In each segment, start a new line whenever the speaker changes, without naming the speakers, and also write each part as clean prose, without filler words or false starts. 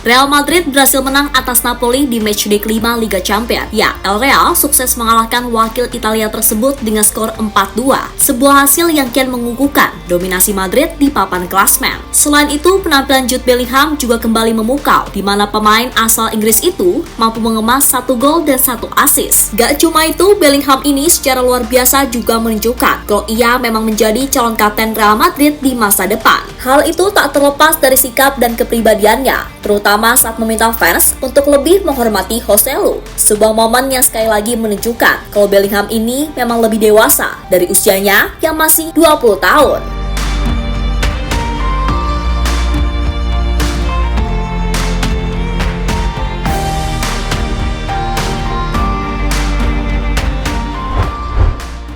Real Madrid berhasil menang atas Napoli di matchday kelima Liga Champions. Ya, El Real sukses mengalahkan wakil Italia tersebut dengan skor 4-2. Sebuah hasil yang kian mengukuhkan dominasi Madrid di papan klasmen. Selain itu, penampilan Jude Bellingham juga kembali memukau, di mana pemain asal Inggris itu mampu mengemas 1 gol dan 1 assist. Gak cuma itu, Bellingham ini secara luar biasa juga menunjukkan kalau ia memang menjadi calon kapten Real Madrid di masa depan. Hal itu tak terlepas dari sikap dan kepribadiannya, terutama saat meminta fans untuk lebih menghormati Joselu. Sebuah momen yang sekali lagi menunjukkan kalau Bellingham ini memang lebih dewasa dari usianya yang masih 20 tahun.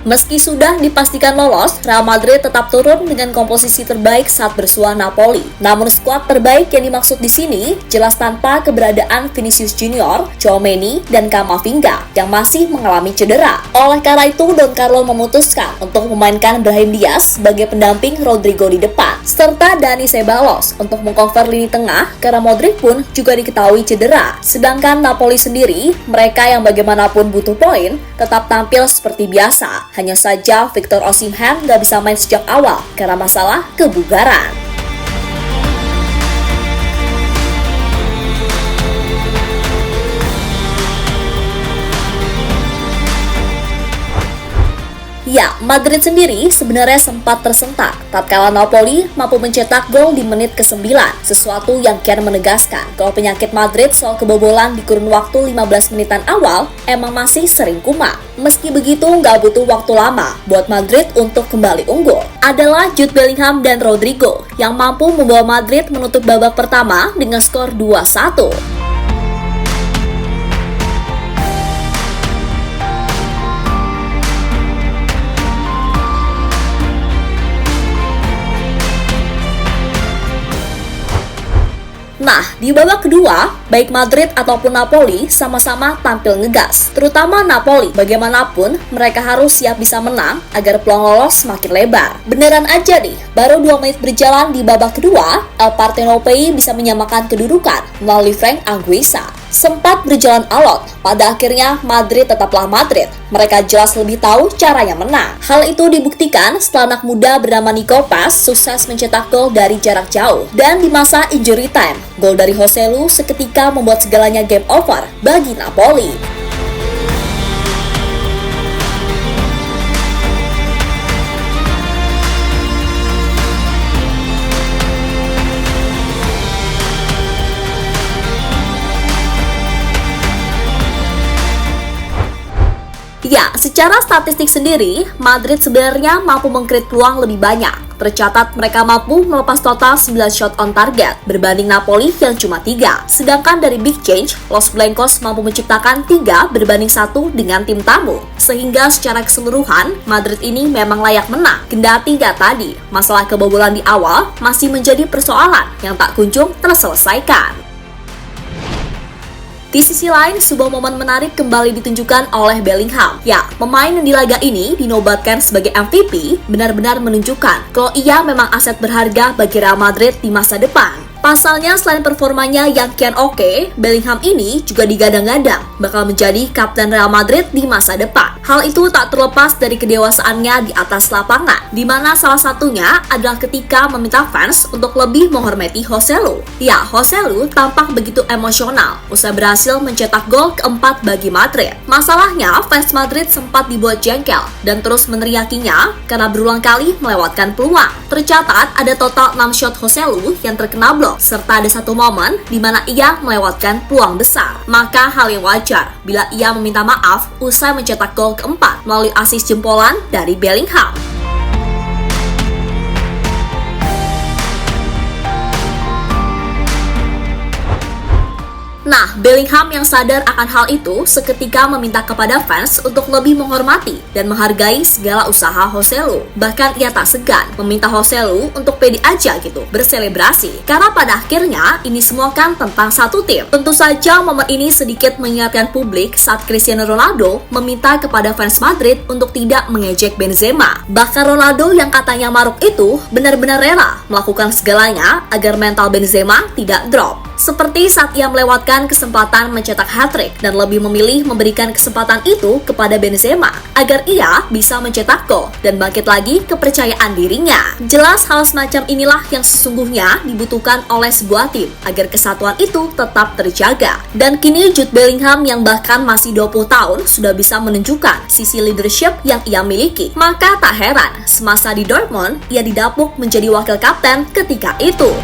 Meski sudah dipastikan lolos, Real Madrid tetap turun dengan komposisi terbaik saat bersua Napoli. Namun skuad terbaik yang dimaksud di sini jelas tanpa keberadaan Vinicius Junior, Tchouaméni, dan Camavinga yang masih mengalami cedera. Oleh karena itu, Don Carlo memutuskan untuk memainkan Brahim Diaz sebagai pendamping Rodrigo di depan, serta Dani Ceballos untuk mengcover lini tengah karena Modric pun juga diketahui cedera. Sedangkan Napoli sendiri, mereka yang bagaimanapun butuh poin, tetap tampil seperti biasa. Hanya saja Victor Osimhen gak bisa main sejak awal karena masalah kebugaran. Ya, Madrid sendiri sebenarnya sempat tersentak tatkala Napoli mampu mencetak gol di menit ke-9, sesuatu yang kian menegaskan kalau penyakit Madrid soal kebobolan di kurun waktu 15 menitan awal emang masih sering kumat. Meski begitu, nggak butuh waktu lama buat Madrid untuk kembali unggul. Adalah Jude Bellingham dan Rodrigo yang mampu membawa Madrid menutup babak pertama dengan skor 2-1. Nah, di babak kedua, baik Madrid ataupun Napoli sama-sama tampil ngegas. Terutama Napoli, bagaimanapun mereka harus siap bisa menang agar peluang lolos semakin lebar. Beneran aja nih, baru 2 menit berjalan di babak kedua, El Partenopei bisa menyamakan kedudukan melalui Frank Anguissa. Sempat berjalan alot, pada akhirnya Madrid tetaplah Madrid. Mereka jelas lebih tahu caranya menang. Hal itu dibuktikan setelah anak muda bernama Nico Paz sukses mencetak gol dari jarak jauh. Dan di masa injury time, gol dari Joselu seketika membuat segalanya game over bagi Napoli. Ya, secara statistik sendiri, Madrid sebenarnya mampu meng-create peluang lebih banyak. Tercatat mereka mampu melepas total 9 shot on target berbanding Napoli yang cuma 3. Sedangkan dari big change, Los Blancos mampu menciptakan 3 berbanding 1 dengan tim tamu. Sehingga secara keseluruhan, Madrid ini memang layak menang. Kendati tadi, masalah kebobolan di awal masih menjadi persoalan yang tak kunjung terselesaikan. Di sisi lain, sebuah momen menarik kembali ditunjukkan oleh Bellingham. Ya, pemain yang di laga ini dinobatkan sebagai MVP benar-benar menunjukkan kalau ia memang aset berharga bagi Real Madrid di masa depan. Pasalnya, selain performanya yang kian oke, Bellingham ini juga digadang-gadang bakal menjadi kapten Real Madrid di masa depan. Hal itu tak terlepas dari kedewasaannya di atas lapangan, di mana salah satunya adalah ketika meminta fans untuk lebih menghormati Joselu. Ya, Joselu tampak begitu emosional usai berhasil mencetak gol keempat bagi Madrid. Masalahnya, fans Madrid sempat dibuat jengkel dan terus meneriakinya karena berulang kali melewatkan peluang. Tercatat ada total 6 shot Joselu yang terkena blok, serta ada satu momen di mana ia melewatkan peluang besar. Maka hal yang wajar bila ia meminta maaf usai mencetak gol keempat melalui assist jempolan dari Bellingham. Nah, Bellingham yang sadar akan hal itu seketika meminta kepada fans untuk lebih menghormati dan menghargai segala usaha Joselu. Bahkan ia tak segan meminta Joselu untuk pede aja gitu, berselebrasi. Karena pada akhirnya ini semua kan tentang satu tim. Tentu saja momen ini sedikit mengingatkan publik saat Cristiano Ronaldo meminta kepada fans Madrid untuk tidak mengejek Benzema. Bahkan Ronaldo yang katanya maruk itu benar-benar rela melakukan segalanya agar mental Benzema tidak drop. Seperti saat ia melewatkan kesempatan mencetak hat-trick dan lebih memilih memberikan kesempatan itu kepada Benzema agar ia bisa mencetak gol dan bangkit lagi kepercayaan dirinya. Jelas hal semacam inilah yang sesungguhnya dibutuhkan oleh sebuah tim agar kesatuan itu tetap terjaga. Dan kini Jude Bellingham yang bahkan masih 20 tahun sudah bisa menunjukkan sisi leadership yang ia miliki. Maka tak heran semasa di Dortmund ia didapuk menjadi wakil kapten ketika itu.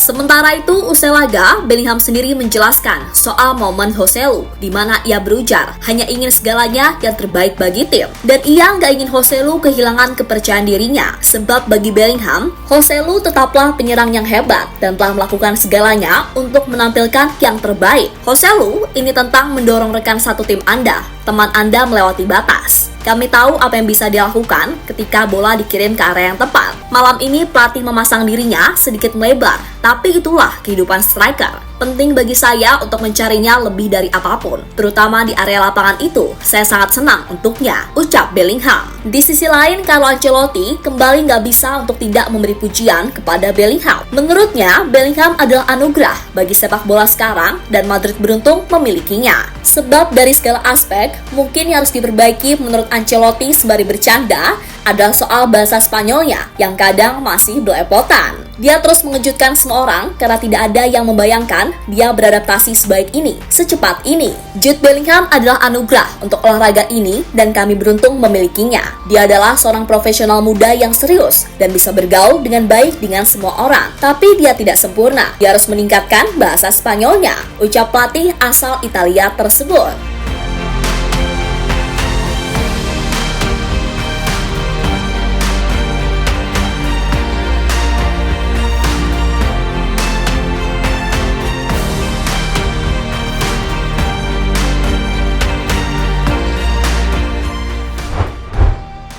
Sementara itu, usai laga, Bellingham sendiri menjelaskan soal momen Joselu, di mana ia berujar hanya ingin segalanya yang terbaik bagi tim. Dan ia nggak ingin Joselu kehilangan kepercayaan dirinya, sebab bagi Bellingham, Joselu tetaplah penyerang yang hebat dan telah melakukan segalanya untuk menampilkan yang terbaik. Joselu ini tentang mendorong rekan satu tim Anda, teman Anda melewati batas. Kami tahu apa yang bisa dilakukan ketika bola dikirim ke area yang tepat. Malam ini pelatih memasang dirinya sedikit melebar, tapi itulah kehidupan striker. Penting bagi saya untuk mencarinya lebih dari apapun, terutama di area lapangan itu. Saya sangat senang untuknya, ucap Bellingham. Di sisi lain, Carlo Ancelotti kembali nggak bisa untuk tidak memberi pujian kepada Bellingham. Menurutnya, Bellingham adalah anugerah bagi sepak bola sekarang dan Madrid beruntung memilikinya. Sebab dari segala aspek, mungkin yang harus diperbaiki menurut Ancelotti sembari bercanda adalah soal bahasa Spanyolnya yang kadang masih belepotan. Dia terus mengejutkan semua orang karena tidak ada yang membayangkan dia beradaptasi sebaik ini, secepat ini. Jude Bellingham adalah anugerah untuk olahraga ini dan kami beruntung memilikinya. Dia adalah seorang profesional muda yang serius dan bisa bergaul dengan baik dengan semua orang. Tapi dia tidak sempurna. Dia harus meningkatkan bahasa Spanyolnya, ucap pelatih asal Italia tersebut.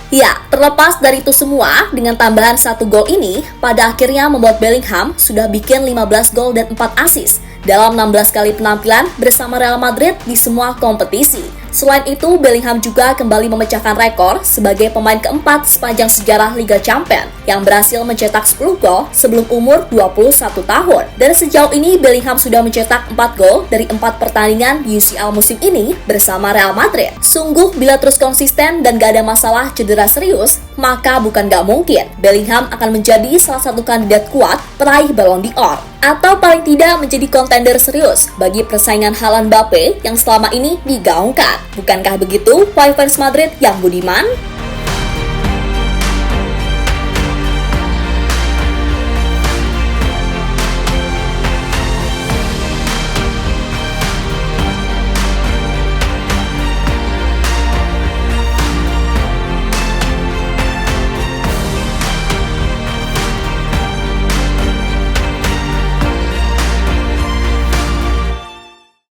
Ya, terlepas dari itu semua, dengan tambahan 1 gol ini, pada akhirnya membuat Bellingham sudah bikin 15 gol dan 4 assist dalam 16 kali penampilan bersama Real Madrid di semua kompetisi. Selain itu, Bellingham juga kembali memecahkan rekor sebagai pemain keempat sepanjang sejarah Liga Champions yang berhasil mencetak 10 gol sebelum umur 21 tahun. Dan sejauh ini, Bellingham sudah mencetak 4 gol dari 4 pertandingan di UCL musim ini bersama Real Madrid. Sungguh, bila terus konsisten dan gak ada masalah cedera serius, maka bukan gak mungkin Bellingham akan menjadi salah satu kandidat kuat peraih Ballon d'Or. Atau paling tidak menjadi kontender serius bagi persaingan Haaland Mbappe yang selama ini digaungkan. Bukankah begitu, wahai fans Madrid yang budiman?